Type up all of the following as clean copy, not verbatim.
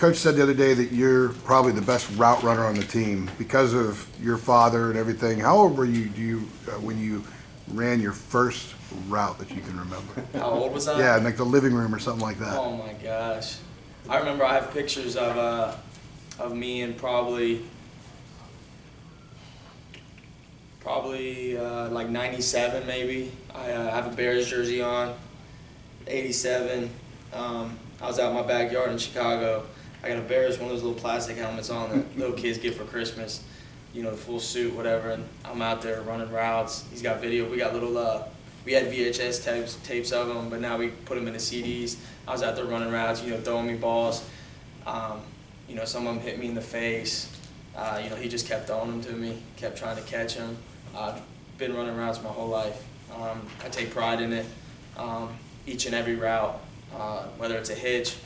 Coach said the other day that you're probably the best route runner on the team because of your father and everything. How old were you when you ran your first route that you can remember? How old was I? Yeah, in like the living room or something like that. Oh my gosh. I remember I have pictures of me in probably like 97 maybe. I have a Bears jersey on, 87. I was out in my backyard in Chicago. I got a Bears, one of those little plastic helmets on that little kids get for Christmas. You know, the full suit, whatever, and I'm out there running routes. He's got video. We got little, we had VHS tapes of them, but now we put them in the CDs. I was out there running routes, you know, throwing me balls. You know, some of them hit me in the face. You know, he just kept throwing them to me, kept trying to catch them. I've been running routes my whole life. I take pride in it, each and every route, whether it's a hitch,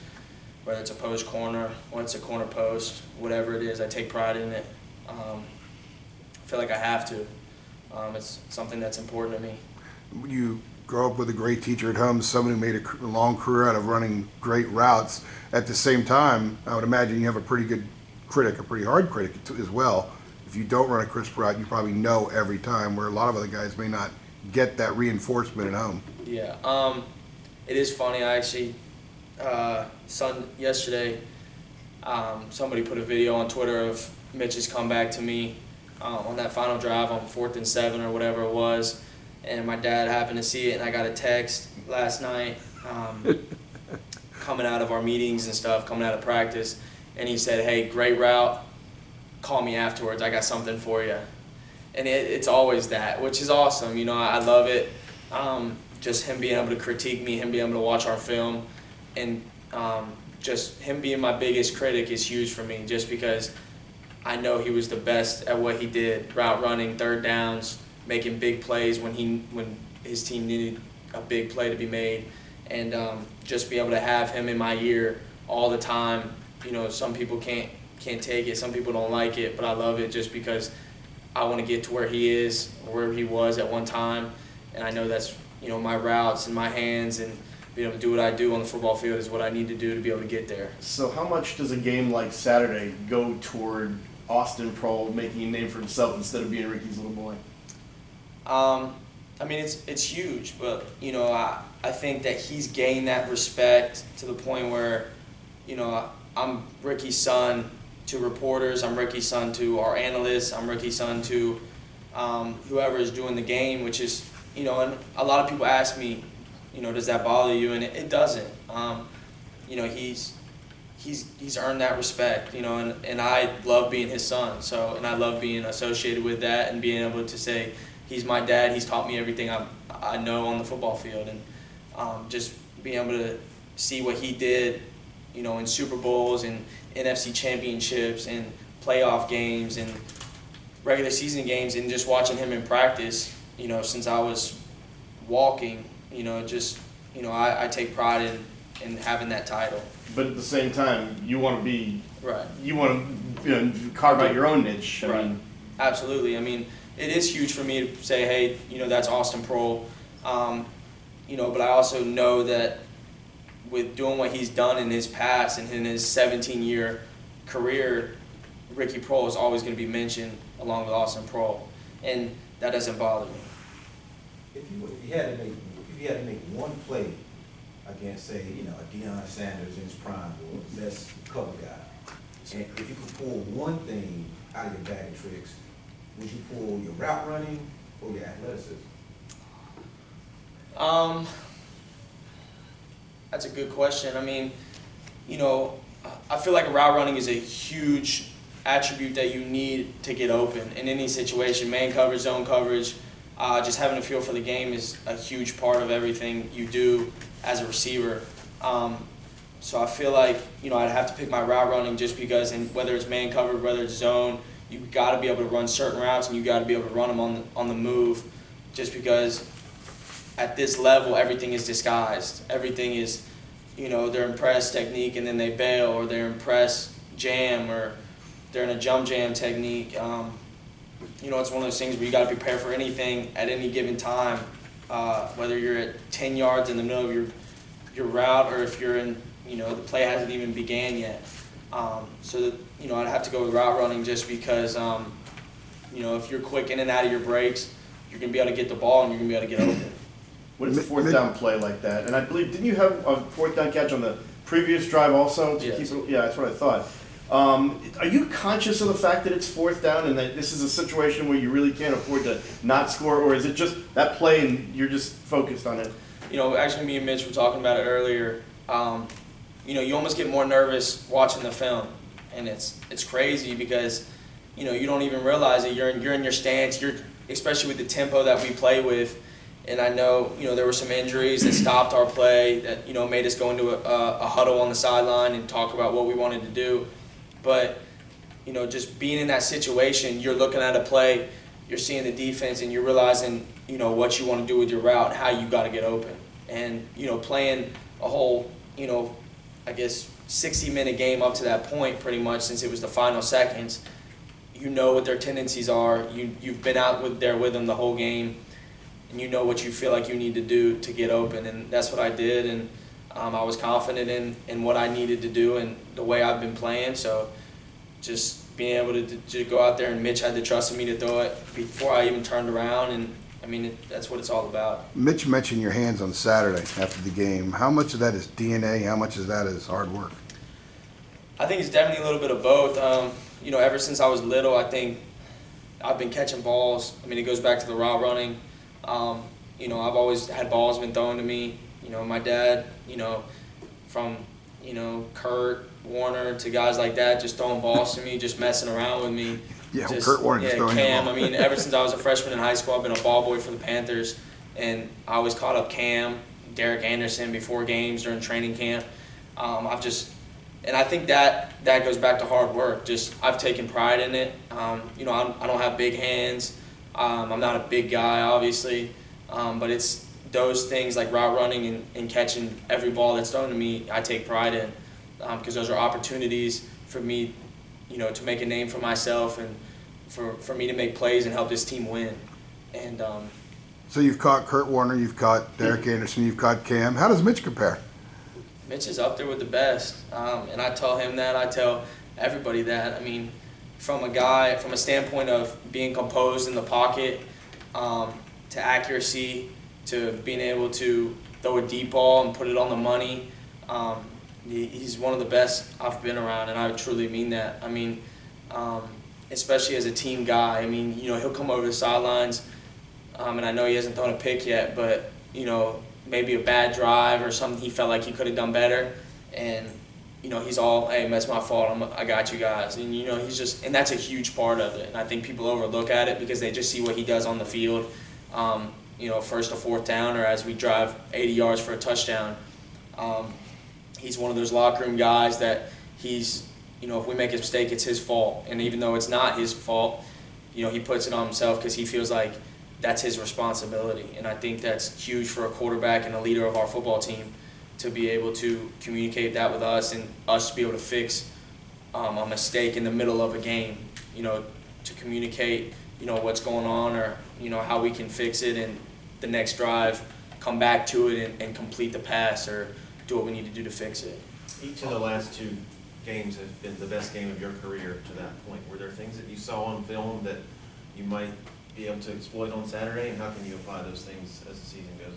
whether it's a post corner, whether it's a corner post, whatever it is, I take pride in it. I feel like I have to. It's something that's important to me. You grow up with a great teacher at home, someone who made a long career out of running great routes. At the same time, I would imagine you have a pretty good critic, a pretty hard critic as well. If you don't run a crisp route, you probably know every time, where a lot of other guys may not get that reinforcement at home. Yeah, it is funny. I actually, yesterday, somebody put a video on Twitter of Mitch's comeback to me on that final drive on 4th and 7 or whatever it was, and my dad happened to see it, and I got a text last night coming out of our meetings and stuff, coming out of practice, and he said, "Hey, great route, call me afterwards, I got something for you." And it's always that, which is awesome. You know, I love it. Just him being able to critique me, him being able to watch our film, and just him being my biggest critic is huge for me, just because I know he was the best at what he did, route running, third downs, making big plays when his team needed a big play to be made, and just be able to have him in my ear all the time. You know, some people can't take it, some people don't like it, but I love it just because I want to get to where he is, where he was at one time, and I know that's, you know, my routes and my hands and being able to do what I do on the football field is what I need to do to be able to get there. So how much does a game like Saturday go toward Austin Proehl making a name for himself instead of being Ricky's little boy? I mean, it's huge, but, you know, I think that he's gained that respect to the point where, you know, I'm Ricky's son to reporters, I'm Ricky's son to our analysts, I'm Ricky's son to whoever is doing the game, which is, you know, and a lot of people ask me, you know, does that bother you? And it doesn't. You know, he's earned that respect, you know, and I love being his son. So, and I love being associated with that and being able to say, he's my dad, he's taught me everything I know on the football field. And just being able to see what he did, you know, in Super Bowls and NFC championships and playoff games and regular season games, and just watching him in practice, you know, since I was walking, you know, just, you know, I take pride in having that title. But at the same time, you want to be right. You want to, you know, carve out your own niche. I mean, absolutely. I mean, it is huge for me to say, hey, you know, that's Austin Proehl. You know, but I also know that with doing what he's done in his past and in his 17-year career, Ricky Proehl is always going to be mentioned along with Austin Proehl, and that doesn't bother me. If you had to make one play against, say, you know, a Deion Sanders in his prime or the best cover guy, and if you could pull one thing out of your bag of tricks, would you pull your route running or your athleticism? That's a good question. I mean, you know, I feel like route running is a huge attribute that you need to get open in any situation. Man coverage, zone coverage, just having a feel for the game is a huge part of everything you do as a receiver. So I feel like, you know, I'd have to pick my route running just because, and whether it's man coverage, whether it's zone, you've got to be able to run certain routes and you've got to be able to run them on the move, just because at this level everything is disguised. Everything is, you know, they're in press technique and then they bail, or they're in press jam, or they're in a jump jam technique. You know, it's one of those things where you got to prepare for anything at any given time, whether you're at 10 yards in the middle of your route, or if you're in, you know, the play hasn't even began yet. So that, I'd have to go with route running just because, if you're quick in and out of your breaks, you're going to be able to get the ball and you're going to be able to get open. What is a fourth down play like that? And I believe, didn't you have a fourth down catch on the previous drive also? Yes. Keep it, yeah, that's what I thought. Are you conscious of the fact that it's fourth down and that this is a situation where you really can't afford to not score, or is it just that play and you're just focused on it? Actually, me and Mitch were talking about it earlier. You almost get more nervous watching the film, and it's crazy because, you don't even realize it. You're in your stance. Especially with the tempo that we play with, and I know there were some injuries that stopped our play that made us go into a huddle on the sideline and talk about what we wanted to do. But just being in that situation, you're looking at a play, you're seeing the defense, and you're realizing what you want to do with your route, how you got to get open, and playing a whole 60-minute game up to that point, pretty much since it was the final seconds. You know what their tendencies are. You've been out there with them the whole game, and you know what you feel like you need to do to get open, and that's what I did. And I was confident in what I needed to do and the way I've been playing. So just being able to go out there, and Mitch had the trust in me to throw it before I even turned around, and that's what it's all about. Mitch mentioned your hands on Saturday after the game. How much of that is DNA? How much of that is hard work? I think it's definitely a little bit of both. Ever since I was little, I think I've been catching balls. It goes back to the route running. I've always had balls been thrown to me. My dad, from, Kurt Warner to guys like that, just throwing balls to me, just messing around with me. Yeah, Kurt Warner just throwing Cam. the ball. Ever since I was a freshman in high school, I've been a ball boy for the Panthers, and I always caught up Cam, Derek Anderson before games during training camp. And I think that goes back to hard work. Just I've taken pride in it. I don't have big hands. I'm not a big guy, obviously, but it's those things like route running and catching every ball that's thrown to me. I take pride in because those are opportunities for me, to make a name for myself and for me to make plays and help this team win. And So you've caught Kurt Warner, you've caught Derek Anderson, you've caught Cam. How does Mitch compare? Mitch is up there with the best, and I tell him that. I tell everybody that. From a standpoint of being composed in the pocket, to accuracy, to being able to throw a deep ball and put it on the money, he's one of the best I've been around, and I truly mean that. Especially as a team guy. He'll come over the sidelines, and I know he hasn't thrown a pick yet, but maybe a bad drive or something he felt like he could have done better, and he's all, hey, that's my fault, I got you guys, and and that's a huge part of it, and I think people overlook at it because they just see what he does on the field, first to fourth down or as we drive 80 yards for a touchdown. He's one of those locker room guys that he's, if we make a mistake, it's his fault, and even though it's not his fault, he puts it on himself because he feels like that's his responsibility, and I think that's huge for a quarterback and a leader of our football team to be able to communicate that with us and us to be able to fix a mistake in the middle of a game, to communicate, what's going on or, how we can fix it and the next drive come back to it and complete the pass or do what we need to do to fix it. Each of the last two games have been the best game of your career to that point. Were there things that you saw on film that you might be able to exploit on Saturday, and how can you apply those things as the season goes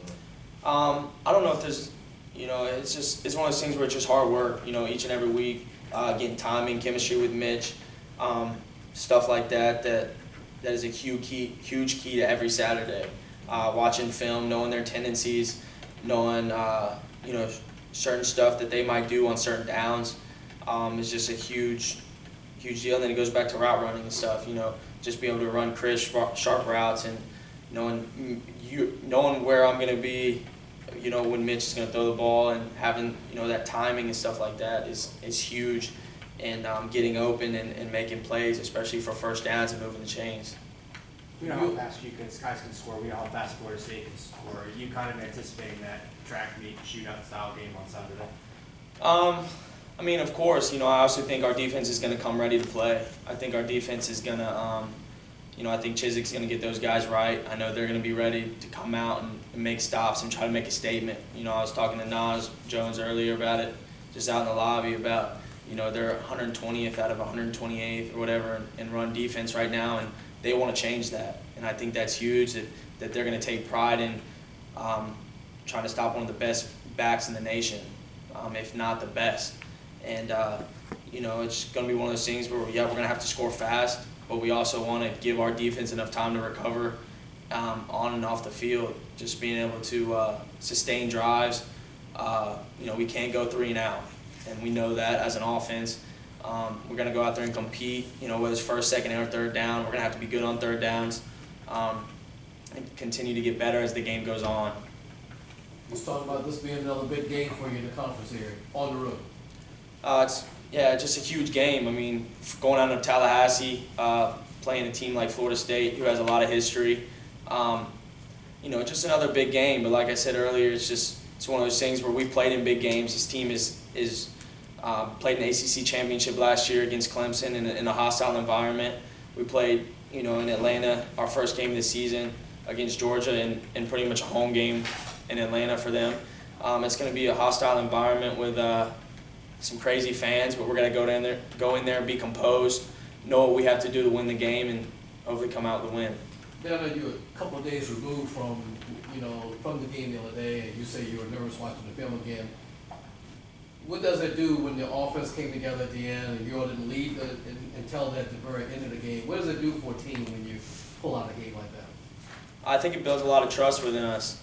on? I don't know if there's, it's one of those things where it's just hard work, each and every week, getting timing, chemistry with Mitch, stuff like that is a huge key to every Saturday. Watching film, knowing their tendencies, knowing, certain stuff that they might do on certain downs, is just a huge deal. And then it goes back to route running and stuff, just be able to run crisp, sharp routes and knowing where I'm going to be, when Mitch is going to throw the ball and having, that timing and stuff like that is huge. And getting open and making plays, especially for first downs and moving the chains. We know how fast guys can score. We know how fast Florida State can score. Are you kind of anticipating that track meet, shootout style game on Saturday? Of course, I also think our defense is going to come ready to play. I think our defense is going to, I think Chiswick's going to get those guys right. I know they're going to be ready to come out and make stops and try to make a statement. I was talking to Nas Jones earlier about it, just out in the lobby about, You know, they're 120th out of 128th or whatever in run defense right now, and they want to change that. And I think that's huge, that they're going to take pride in trying to stop one of the best backs in the nation, if not the best. And, you know, it's going to be one of those things where, yeah, we're going to have to score fast, but we also want to give our defense enough time to recover on and off the field. Just being able to sustain drives. You know, we can't go 3 and out, and we know that as an offense. We're going to go out there and compete, you know, whether it's first, second, or third down. We're going to have to be good on third downs and continue to get better as the game goes on. Let's talk about this being another big game for you in the conference area, on the road. Yeah, just a huge game. I mean, going out to Tallahassee, playing a team like Florida State, who has a lot of history. You know, just another big game. But like I said earlier, it's one of those things where we've played in big games. This team is played in the ACC championship last year against Clemson in a hostile environment. We played, you know, in Atlanta our first game this season against Georgia, and pretty much a home game in Atlanta for them. It's going to be a hostile environment with some crazy fans, but we're going to go in there and be composed, know what we have to do to win the game, and hopefully come out with a win. Ben, I know you're a couple of days removed from, you know, from the game the other day, and you say you were nervous watching the film again. What does it do when the offense came together at the end and you all didn't lead until at the very end of the game? What does it do for a team when you pull out a game like that? I think it builds a lot of trust within us.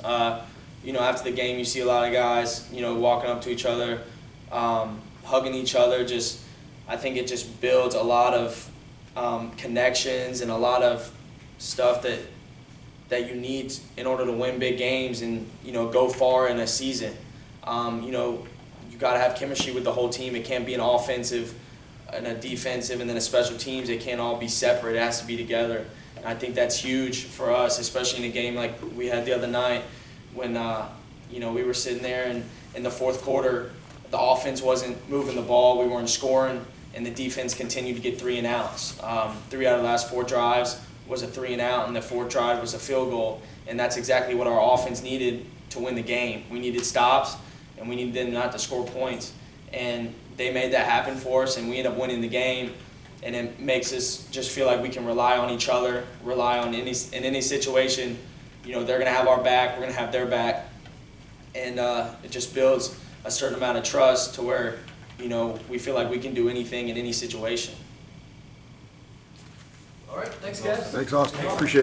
You know, after the game, you see a lot of guys, you know, walking up to each other, hugging each other. I think it just builds a lot of connections and a lot of stuff that you need in order to win big games and, you know, go far in a season. You know, you got to have chemistry with the whole team. It can't be an offensive and a defensive and then a special teams. It can't all be separate. It has to be together. And I think that's huge for us, especially in a game like we had the other night when, you know, we were sitting there and in the fourth quarter, the offense wasn't moving the ball. We weren't scoring, and the defense continued to get 3 and outs. 3 out of the last 4 drives was a 3 and out, and the 4th drive was a field goal. And that's exactly what our offense needed to win the game. We needed stops, and we needed them not to score points. And they made that happen for us, and we ended up winning the game. And it makes us just feel like we can rely on each other, rely on in any situation. You know, they're going to have our back, we're going to have their back. And it just builds a certain amount of trust to where, you know, we feel like we can do anything in any situation. All right, thanks, guys. Thanks, Austin. Appreciate it.